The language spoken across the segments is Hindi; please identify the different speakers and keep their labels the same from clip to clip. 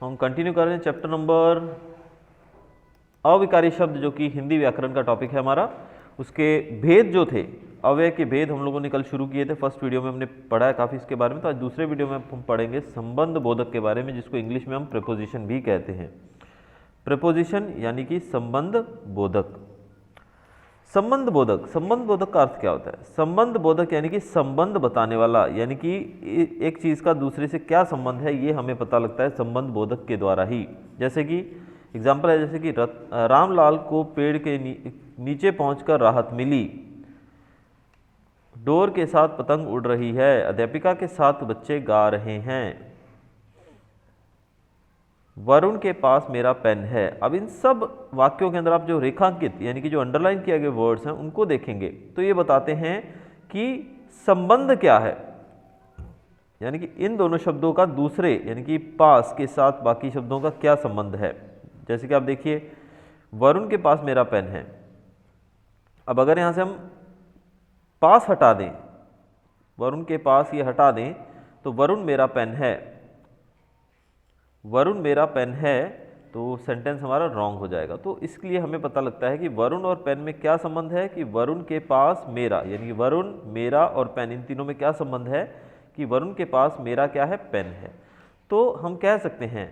Speaker 1: हम कंटिन्यू कर रहे हैं चैप्टर नंबर अविकारी शब्द, जो कि हिंदी व्याकरण का टॉपिक है हमारा। उसके भेद जो थे, अव्यय के भेद हम लोगों ने कल शुरू किए थे। फर्स्ट वीडियो में हमने पढ़ा है काफ़ी इसके बारे में। तो आज दूसरे वीडियो में हम पढ़ेंगे संबंध बोधक के बारे में, जिसको इंग्लिश में हम प्रेपोजिशन भी कहते हैं। प्रेपोजिशन यानी कि संबंध बोधक। संबंध बोधक, संबंध बोधक का अर्थ क्या होता है? संबंध बोधक यानी कि संबंध बताने वाला, यानी कि एक चीज़ का दूसरे से क्या संबंध है ये हमें पता लगता है संबंध बोधक के द्वारा ही। जैसे कि एग्जाम्पल है, जैसे कि रामलाल को पेड़ के नीचे पहुंचकर राहत मिली, डोर के साथ पतंग उड़ रही है, अध्यापिका के साथ बच्चे गा रहे हैं, वरुण के पास मेरा पेन है। अब इन सब वाक्यों के अंदर आप जो रेखांकित यानी कि जो अंडरलाइन किए गए वर्ड्स हैं उनको देखेंगे तो ये बताते हैं कि संबंध क्या है, यानी कि इन दोनों शब्दों का दूसरे यानी कि पास के साथ बाकी शब्दों का क्या संबंध है। जैसे कि आप देखिए, वरुण के पास मेरा पेन है। अब अगर यहाँ से हम पास हटा दें, वरुण के पास ये हटा दें, तो वरुण मेरा पेन है, वरुण मेरा पेन है, तो सेंटेंस हमारा रॉन्ग हो जाएगा। तो इसके लिए हमें पता लगता है कि वरुण और पेन में क्या संबंध है, कि वरुण के पास मेरा, यानी कि वरुण, मेरा और पेन, इन तीनों में क्या संबंध है कि वरुण के पास मेरा क्या है, पेन है। तो हम कह सकते हैं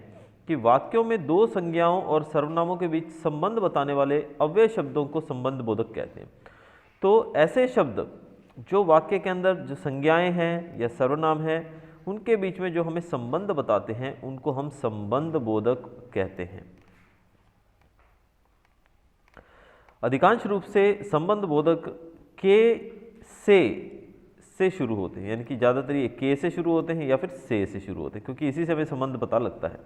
Speaker 1: कि वाक्यों में दो संज्ञाओं और सर्वनामों के बीच संबंध बताने वाले अव्यय शब्दों को संबंध बोधक कहते हैं। तो ऐसे शब्द जो वाक्य के अंदर जो संज्ञाएं हैं या सर्वनाम है, उनके बीच में जो हमें संबंध बताते हैं उनको हम संबंध बोधक कहते हैं। अधिकांश रूप से संबंध बोधक के से शुरू होते हैं, यानी कि ज़्यादातर ये के से शुरू होते हैं या फिर से शुरू होते हैं, क्योंकि इसी से हमें संबंध पता लगता है।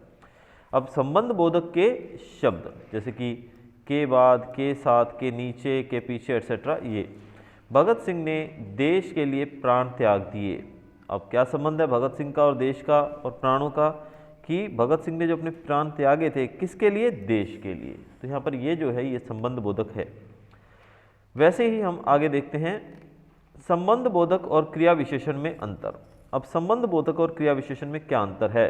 Speaker 1: अब संबंध बोधक के शब्द जैसे कि के बाद, के साथ, के नीचे, के पीछे एटसेट्रा, ये भगत सिंह ने देश के लिए प्राण त्याग दिए। अब क्या संबंध है भगत सिंह का और देश का और प्राणों का, कि भगत सिंह ने जो अपने प्राण त्यागे थे किसके लिए, देश के लिए। तो यहाँ पर ये जो है ये संबंध बोधक है। वैसे ही हम आगे देखते हैं संबंध बोधक और क्रिया विशेषण में अंतर। अब संबंध बोधक और क्रिया विशेषण में क्या अंतर है?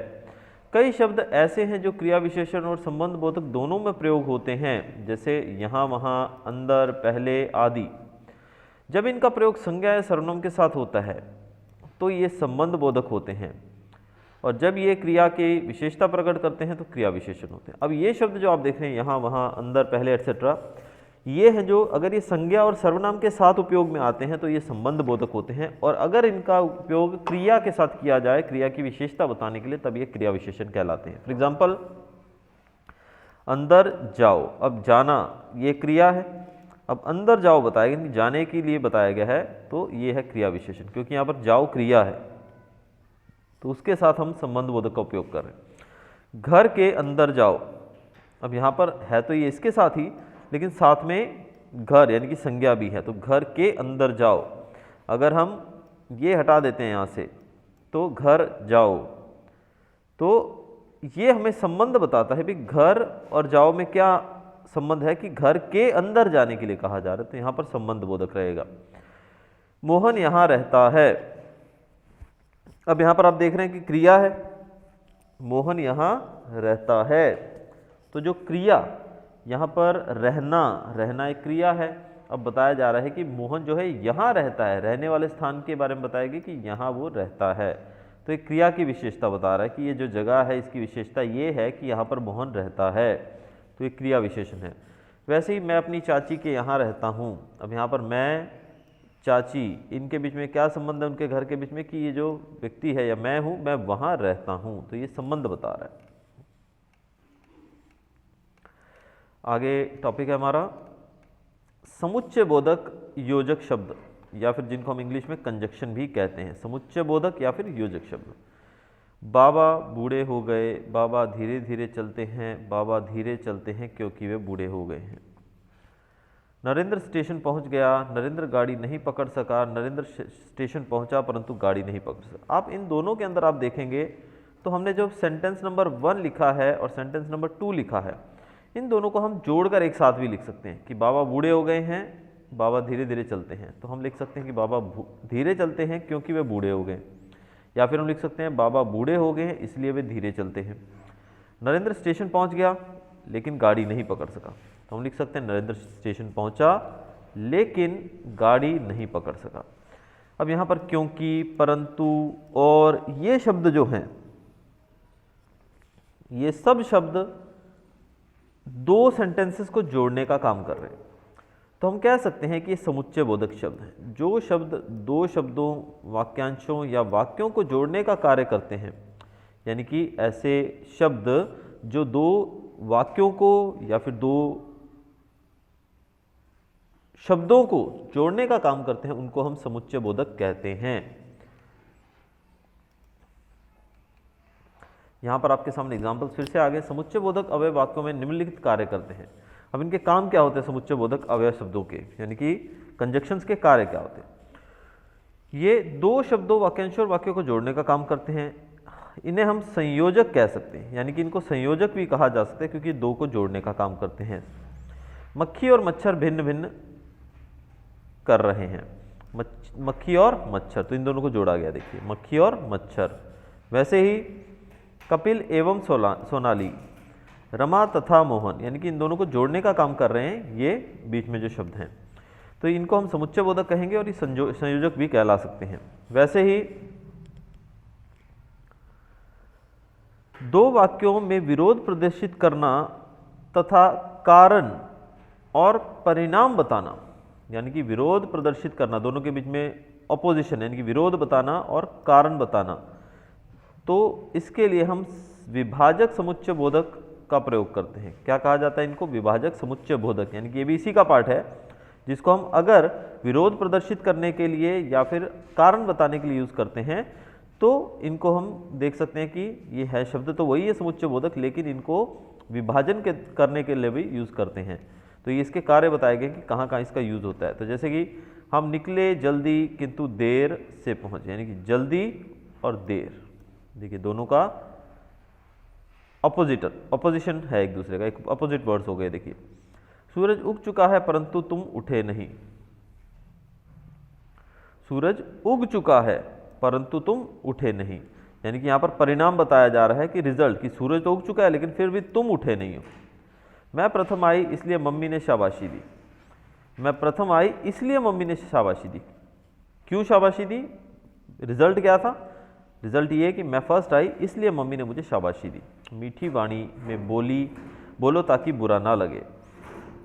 Speaker 1: कई शब्द ऐसे हैं जो क्रिया विशेषण और संबंध बोधक दोनों में प्रयोग होते हैं, जैसे यहाँ, वहाँ, अंदर, पहले आदि। जब इनका प्रयोग संज्ञा या सर्वनाम के साथ होता है तो ये संबंध बोधक होते हैं, और जब ये क्रिया की विशेषता प्रकट करते हैं तो क्रिया विशेषण होते हैं। अब ये शब्द जो आप देख रहे हैं, यहाँ, वहाँ, अंदर, पहले एटसेट्रा, ये हैं जो अगर ये संज्ञा और सर्वनाम के साथ उपयोग में आते हैं तो ये संबंध बोधक होते हैं, और अगर इनका उपयोग क्रिया के साथ किया जाए, क्रिया की विशेषता बताने के लिए, तब ये क्रिया विशेषण कहलाते हैं। फॉर एग्जाम्पल, अंदर जाओ, अब जाना ये क्रिया है, अब अंदर जाओ बताया गया, जाने के लिए बताया गया है, तो ये है क्रिया विशेषण, क्योंकि यहाँ पर जाओ क्रिया है तो उसके साथ हम संबंध बोधक का उपयोग कर रहे हैं। घर के अंदर जाओ, अब यहाँ पर है तो ये इसके साथ ही, लेकिन साथ में घर यानी कि संज्ञा भी है, तो घर के अंदर जाओ। अगर हम ये हटा देते हैं यहाँ से तो घर जाओ, तो ये हमें संबंध बताता है भी घर और जाओ में क्या संबंध है, कि घर के अंदर जाने के लिए कहा जा रहा है, तो यहाँ पर संबंध बोधक रहेगा। मोहन यहाँ रहता है, अब यहाँ पर आप देख रहे हैं कि क्रिया है, मोहन यहाँ रहता है, तो जो क्रिया यहाँ पर रहना एक क्रिया है। अब बताया जा रहा है कि मोहन जो है यहाँ रहता है, रहने वाले स्थान के बारे में बताएगी कि यहाँ वो रहता है, तो एक क्रिया की विशेषता बता रहा है कि ये जो जगह है इसकी विशेषता ये है कि यहाँ पर मोहन रहता है, तो एक क्रिया विशेषण है। वैसे ही मैं अपनी चाची के यहाँ रहता हूँ, अब यहाँ पर मैं, चाची, इनके बीच में क्या संबंध है, उनके घर के बीच में, कि ये जो व्यक्ति है या मैं हूँ, मैं वहाँ रहता हूँ, तो ये संबंध बता रहा है। आगे टॉपिक है हमारा समुच्चय बोधक योजक शब्द, या फिर जिनको हम इंग्लिश में कंजक्शन भी कहते हैं, समुच्चय बोधक या फिर योजक शब्द। बाबा बूढ़े हो गए, बाबा धीरे धीरे चलते हैं, बाबा धीरे चलते हैं क्योंकि वे बूढ़े हो गए हैं। नरेंद्र स्टेशन पहुंच गया, नरेंद्र गाड़ी नहीं पकड़ सका, नरेंद्र स्टेशन पहुंचा परंतु गाड़ी नहीं पकड़ सका। आप इन दोनों के अंदर आप देखेंगे तो हमने जो सेंटेंस नंबर 1 लिखा है और सेंटेंस नंबर 2 लिखा है, इन दोनों को हम जोड़कर एक साथ भी लिख सकते हैं कि बाबा बूढ़े हो गए हैं, बाबा धीरे धीरे चलते हैं। तो हम लिख सकते हैं कि बाबा धीरे चलते हैं क्योंकि वे बूढ़े हो गए, या फिर हम लिख सकते हैं बाबा बूढ़े हो गए हैं इसलिए वे धीरे चलते हैं। नरेंद्र स्टेशन पहुंच गया लेकिन गाड़ी नहीं पकड़ सका, तो हम लिख सकते हैं नरेंद्र स्टेशन पहुंचा लेकिन गाड़ी नहीं पकड़ सका। अब यहाँ पर क्योंकि, परंतु, और ये शब्द जो हैं, ये सब शब्द दो सेंटेंसेस को जोड़ने का काम कर रहे हैं, तो हम कह सकते हैं कि ये समुच्चय बोधक शब्द हैं। जो शब्द दो शब्दों, वाक्यांशों या वाक्यों को जोड़ने का कार्य करते हैं, यानी कि ऐसे शब्द जो दो वाक्यों को या फिर दो शब्दों को जोड़ने का काम करते हैं, उनको हम समुच्चय बोधक कहते हैं। यहां पर आपके सामने एग्जाम्पल्स फिर से आ गए। समुच्चय बोधक अवयव वाक्यों में निम्नलिखित कार्य करते हैं। अब इनके काम क्या होते हैं समुच्चय बोधक अवयव शब्दों के, यानी कि कंजक्शंस के कार्य क्या होते हैं? ये दो शब्दों, वाक्यांशों और वाक्यों को जोड़ने का काम करते हैं। इन्हें हम संयोजक कह सकते हैं, यानी कि इनको संयोजक भी कहा जा सकता है क्योंकि दो को जोड़ने का काम करते हैं। मक्खी और मच्छर भिन्न भिन्न कर रहे हैं। मक्खी और मच्छर, तो इन दोनों को जोड़ा गया, देखिए मक्खी और मच्छर। वैसे ही कपिल एवं सोनाली, रमा तथा मोहन, यानी कि इन दोनों को जोड़ने का काम कर रहे हैं ये बीच में जो शब्द हैं, तो इनको हम समुच्चय बोधक कहेंगे और ये संयोजक भी कहला सकते हैं। वैसे ही दो वाक्यों में विरोध प्रदर्शित करना तथा कारण और परिणाम बताना, यानी कि विरोध प्रदर्शित करना, दोनों के बीच में ऑपोजिशन, यानी कि विरोध बताना और कारण बताना, तो इसके लिए हम विभाजक समुच्चय बोधक का प्रयोग करते हैं। क्या कहा जाता है इनको? विभाजक समुच्चय बोधक, यानी कि ये भी इसी का पार्ट है जिसको हम अगर विरोध प्रदर्शित करने के लिए या फिर कारण बताने के लिए यूज करते हैं, तो इनको हम देख सकते हैं कि ये है शब्द तो वही है समुच्चय बोधक, लेकिन इनको विभाजन करने के लिए भी यूज करते हैं। तो ये इसके कार्य बताए गए कि कहाँ कहाँ इसका यूज होता है। तो जैसे कि हम निकले जल्दी किंतु देर से पहुंचे, यानी कि जल्दी और देर, देखिए दोनों का ऑपोजिशन है एक दूसरे का, एक अपोजिट वर्ड्स हो गए। देखिए सूरज उग चुका है परंतु तुम उठे नहीं, सूरज उग चुका है परंतु तुम उठे नहीं, यानी कि यहाँ पर परिणाम बताया जा रहा है कि रिजल्ट, कि सूरज तो उग चुका है लेकिन फिर भी तुम उठे नहीं हो। मैं प्रथम आई इसलिए मम्मी ने शाबाशी दी, मैं प्रथम आई इसलिए मम्मी ने शाबाशी दी। क्यों शाबाशी दी? रिजल्ट क्या था? रिजल्ट ये कि मैं फर्स्ट आई इसलिए मम्मी ने मुझे शाबाशी दी। मीठी वाणी में बोलो ताकि बुरा ना लगे,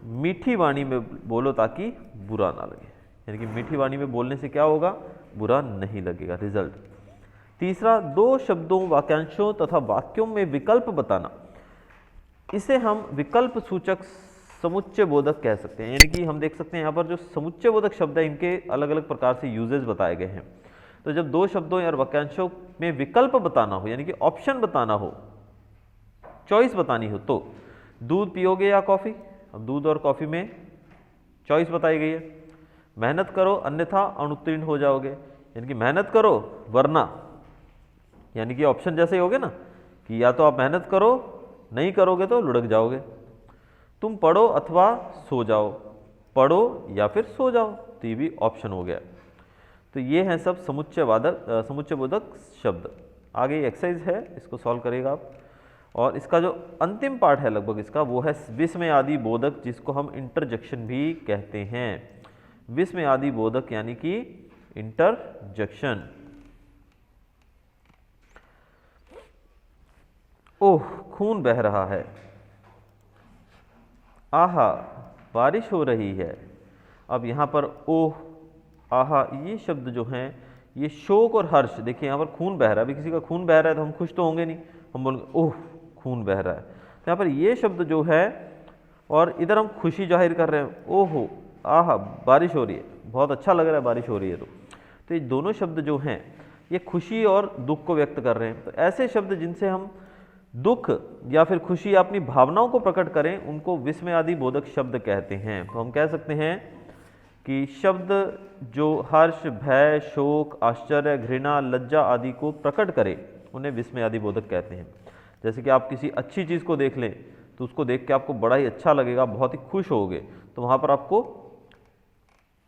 Speaker 1: मीठी वाणी में बोलो ताकि बुरा ना लगे, यानी कि मीठी वाणी में बोलने से क्या होगा? बुरा नहीं लगेगा, रिजल्ट। तीसरा, दो शब्दों, वाक्यांशों तथा वाक्यों में विकल्प बताना, इसे हम विकल्प सूचक समुच्चय बोधक कह सकते हैं। यानी कि हम देख सकते हैं यहाँ पर जो समुच्चय बोधक शब्द है इनके अलग अलग प्रकार से यूजेज बताए गए हैं। तो जब दो शब्दों या वाक्यांशों में विकल्प बताना हो, यानी कि ऑप्शन बताना हो, चॉइस बतानी हो, तो दूध पियोगे या कॉफी, अब दूध और कॉफी में चॉइस बताई गई है। मेहनत करो अन्यथा अनुत्तीर्ण हो जाओगे, यानी कि मेहनत करो वरना, यानी कि ऑप्शन जैसे ही होगे ना कि या तो आप मेहनत करो, नहीं करोगे तो लुढ़क जाओगे। तुम पढ़ो अथवा सो जाओ, पढ़ो या फिर सो जाओ, तो ये भी ऑप्शन हो गया। तो ये हैं सब समुच्चय बोधक शब्द। आगे एक्सरसाइज है, इसको सॉल्व करेगा आप। और इसका जो अंतिम पार्ट है लगभग इसका, वो है विस्मय आदि बोधक, जिसको हम इंटरजेक्शन भी कहते हैं। विस्मय आदि बोधक यानी कि इंटरजेक्शन। ओह खून बह रहा है, आहा बारिश हो रही है। अब यहाँ पर ओह, आहा, ये शब्द जो हैं ये शोक और हर्ष, देखिए यहाँ पर खून बह रहा है, अभी किसी का खून बह रहा है तो हम खुश तो होंगे नहीं, हम बोलेंगे ओह खून बह रहा है। तो यहाँ पर ये शब्द जो है, और इधर हम खुशी जाहिर कर रहे हैं, ओहो आहा बारिश हो रही है, बहुत अच्छा लग रहा है बारिश हो रही है। तो ये दोनों शब्द जो हैं ये खुशी और दुख को व्यक्त कर रहे हैं। तो ऐसे शब्द जिनसे हम दुख या फिर खुशी या अपनी भावनाओं को प्रकट करें, उनको विस्मय आदि बोधक शब्द कहते हैं। तो हम कह सकते हैं कि शब्द जो हर्ष, भय, शोक, आश्चर्य, घृणा, लज्जा आदि को प्रकट करे, उन्हें विस्मय आदि बोधक कहते हैं। जैसे कि आप किसी अच्छी चीज़ को देख लें तो उसको देख के आपको बड़ा ही अच्छा लगेगा, बहुत ही खुश होगे, तो वहाँ पर आपको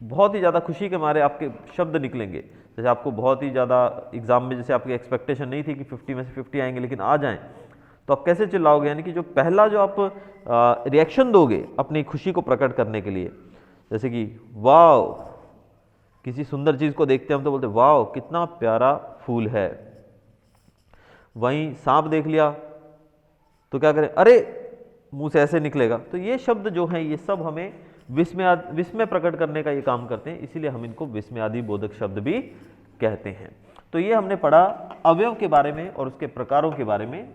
Speaker 1: बहुत ही ज़्यादा खुशी के मारे आपके शब्द निकलेंगे। जैसे आपको बहुत ही ज़्यादा एग्जाम में जैसे आपकी एक्सपेक्टेशन नहीं थी कि 50 में से 50 आएंगे, लेकिन आ जाएं, तो आप कैसे चिल्लाओगे, यानी कि जो पहला जो आप रिएक्शन दोगे अपनी खुशी को प्रकट करने के लिए, जैसे कि वाह, किसी सुंदर चीज़ को देखते हैं हम तो बोलते वाह कितना प्यारा फूल है। वहीं सांप देख लिया तो क्या करें, अरे मुंह से ऐसे निकलेगा। तो ये शब्द जो हैं ये सब हमें विस्मय प्रकट करने का ये काम करते हैं, इसीलिए हम इनको विस्मयादि बोधक शब्द भी कहते हैं। तो ये हमने पढ़ा अवयव के बारे में और उसके प्रकारों के बारे में।